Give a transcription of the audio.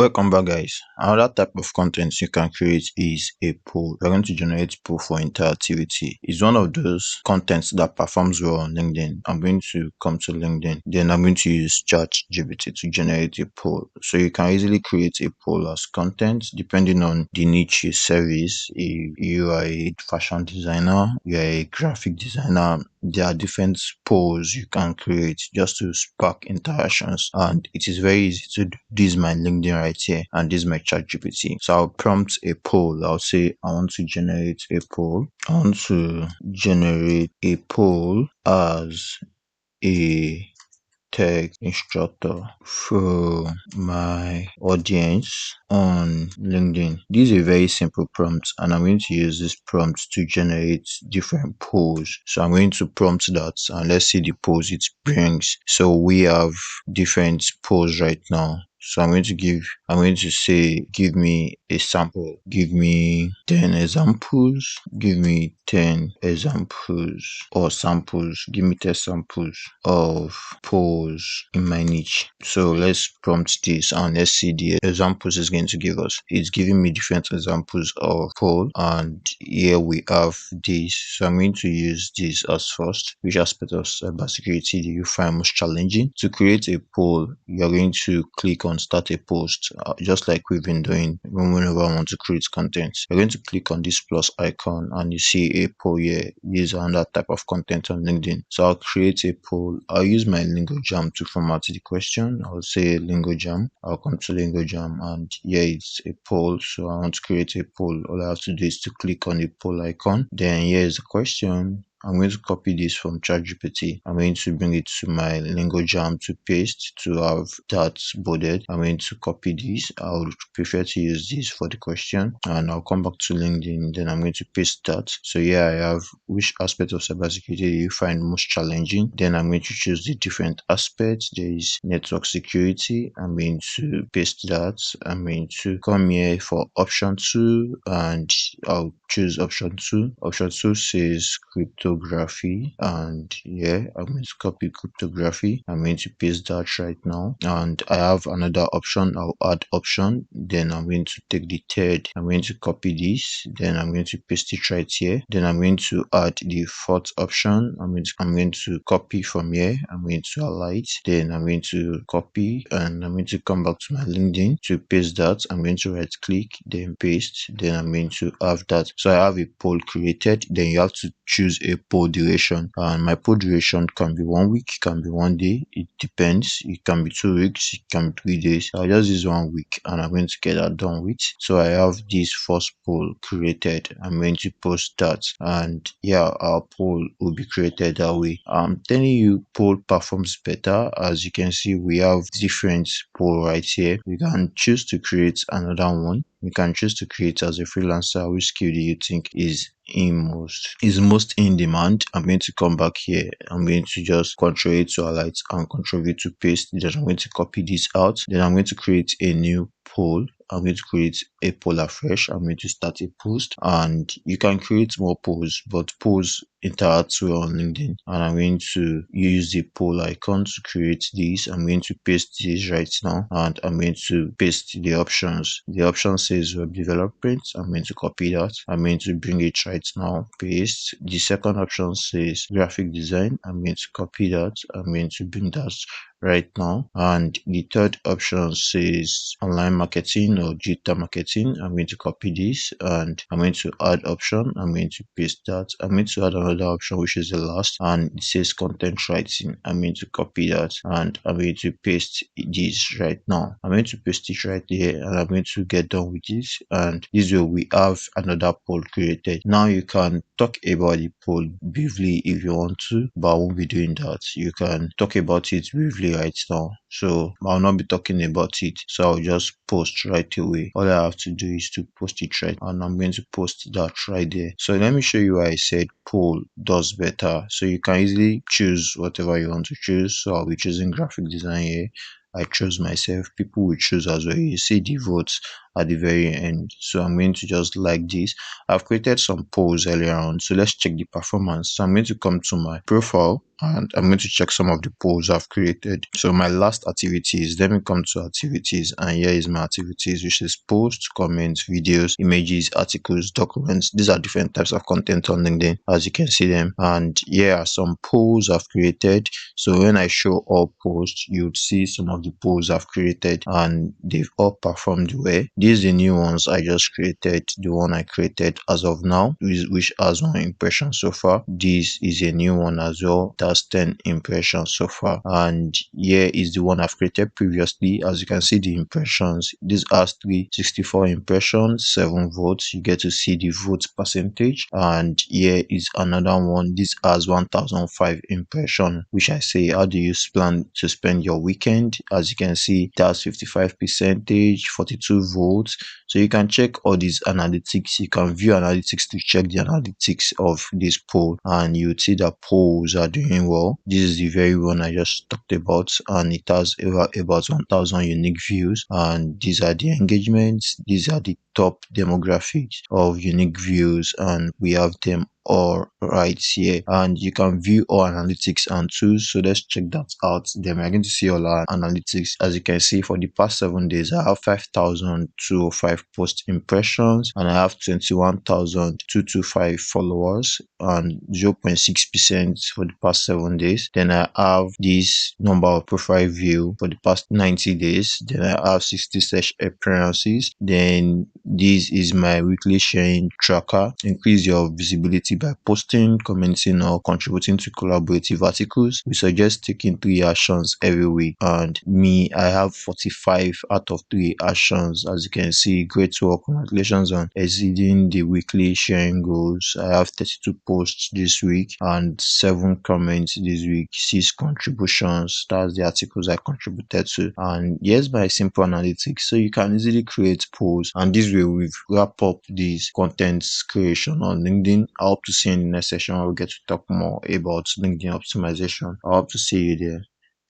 Welcome back, guys. Another type of content you can create is a poll. We're going to generate poll for interactivity. It's one of those contents that performs well on LinkedIn. I'm going to come to LinkedIn. Then I'm going to use ChatGPT to generate a poll. So you can easily create a poll as content depending on the niche you service. If you are a fashion designer, you are a graphic designer, there are different polls you can create just to spark interactions, and it is very easy to do. This is my LinkedIn right here, and this is my chat GPT. So I'll prompt a poll. I'll say I want to generate a poll. I want to generate a poll as a tech instructor for my audience on LinkedIn. This is a very simple prompt, and I'm going to use this prompt to generate different polls. So I'm going to prompt that, and let's see the polls it brings. So we have different polls right now. So I'm going to say, give me a sample, give me 10 examples, give me 10 examples or samples, give me 10 samples of polls in my niche. So let's prompt this and let's see the examples it's going to give us. It's giving me different examples of poll, and here we have this. So I'm going to use this as first. Which aspect of cybersecurity do you find most challenging? To create a poll, you're going to click on start a post, just like we've been doing whenever I want to create content. You're going to click on this plus icon and you see a poll here. This is another type of content on LinkedIn. So I'll create a poll. I'll use my Lingo Jam to format the question. I'll say Lingo Jam. I'll come to Lingo Jam, and here it's a poll. So I want to create a poll. All I have to do is to click on the poll icon. Then here is the question. I'm going to copy this from ChatGPT. I'm going to bring it to my Lingo Jam to paste to have that bolded. I'm going to copy this. I would prefer to use this for the question, and I'll come back to LinkedIn. Then I'm going to paste that. So here I have which aspect of cybersecurity do you find most challenging. Then I'm going to choose the different aspects. There is network security. I'm going to paste that. I'm going to come here for option 2, and I'll choose option 2. Option 2 says cryptography, and yeah, I'm going to copy cryptography. I'm going to paste that right now, and I have another option. I'll add option. Then I'm going to take the third. I'm going to copy this. Then I'm going to paste it right here. Then I'm going to add the fourth option. I'm going to copy from here. I'm going to highlight. Then I'm going to copy, and I'm going to come back to my LinkedIn to paste that. I'm going to right click, then paste. Then I'm going to have that. So I have a poll created. Then you have to choose a poll duration, and my poll duration can be 1 week, can be 1 day. It depends. It can be 2 weeks, it can be 3 days. I'll just use 1 week, and I'm going to get that done with. So I have this first poll created. I'm going to post that, and yeah, our poll will be created that way. I'm telling you, poll performs better. As you can see, we have different poll right here. You can choose to create another one. You can choose to create as a freelancer. Which skill do you think is most in demand? I'm going to come back here. I'm going to just Ctrl A to highlight and Ctrl V to paste. Then I'm going to copy this out. Then I'm going to create a new poll. I'm going to create a poll afresh. I'm going to start a post, and you can create more polls, but polls interact well on LinkedIn. And I'm going to use the poll icon to create this. I'm going to paste this right now, and I'm going to paste the options. The option says web development. I'm going to copy that. I'm going to bring it right now, paste. The second option says graphic design. I'm going to copy that. I'm going to bring that right now, and the third option says online marketing or digital marketing. I'm going to copy this, and I'm going to add option. I'm going to paste that. I'm going to add another option, which is the last, and it says content writing. I'm going to copy that, and I'm going to paste this right now. I'm going to paste it right here, and I'm going to get done with this, and this way we have another poll created. Now you can talk about the poll briefly if you want to, but I won't be doing that. You can talk about it briefly right now, so I'll not be talking about it. So I'll just post right away. All I have to do is to post it right, and I'm going to post that right there. So let me show you why I said poll does better. So you can easily choose whatever you want to choose. So I'll be choosing graphic design here. I chose myself. People will choose as well. You see the votes at the very end. So I'm going to just like this. I've created some polls earlier on, so let's check the performance. So I'm going to come to my profile. and I'm going to check some of the polls I've created. So my last activities, let me come to activities, and here is my activities, which is posts, comments, videos, images, articles, documents. These are different types of content on LinkedIn, as you can see them. And here are some polls I've created. So when I show all posts, you'd see some of the polls I've created, and they've all performed well. These are the new ones I just created. The one I created as of now, which has 1 impression so far. This is a new one as well. That's 10 impressions so far. And here is the one I've created previously. As you can see, the impressions, this has 364 impressions, 7 votes. You get to see the vote percentage. And here is another one. This has 1005 impression, which I say, how do you plan to spend your weekend? As you can see, it has 55 percentage, 42 votes. So you can check all these analytics. You can view analytics to check the analytics of this poll, and you would see that polls are doing well. This is the very one I just talked about, and it has about 1000 unique views. And these are the engagements. These are the top demographics of unique views, and we have them all right here, and you can view all analytics and tools. So let's check that out. Then we're going to see all our analytics. As you can see, for the past 7 days, I have 5205 post impressions, and I have 21,225 followers, and 0.6% for the past 7 days. Then I have this number of profile view for the past 90 days. Then I have 60 search appearances. Then this is my weekly sharing tracker. Increase your visibility by posting, commenting, or contributing to collaborative articles. We suggest taking 3 actions every week, and me, I have 45 out of 3 actions. As you can see, great work. Congratulations on exceeding the weekly sharing goals. I have 32 posts this week and 7 comments this week, 6 contributions. That's the articles I contributed to. And here's my simple analytics. So you can easily create posts, and this way we've wrap up this content creation on LinkedIn. I hope to see you in the next session where we get to talk more about LinkedIn optimization. I hope to see you there.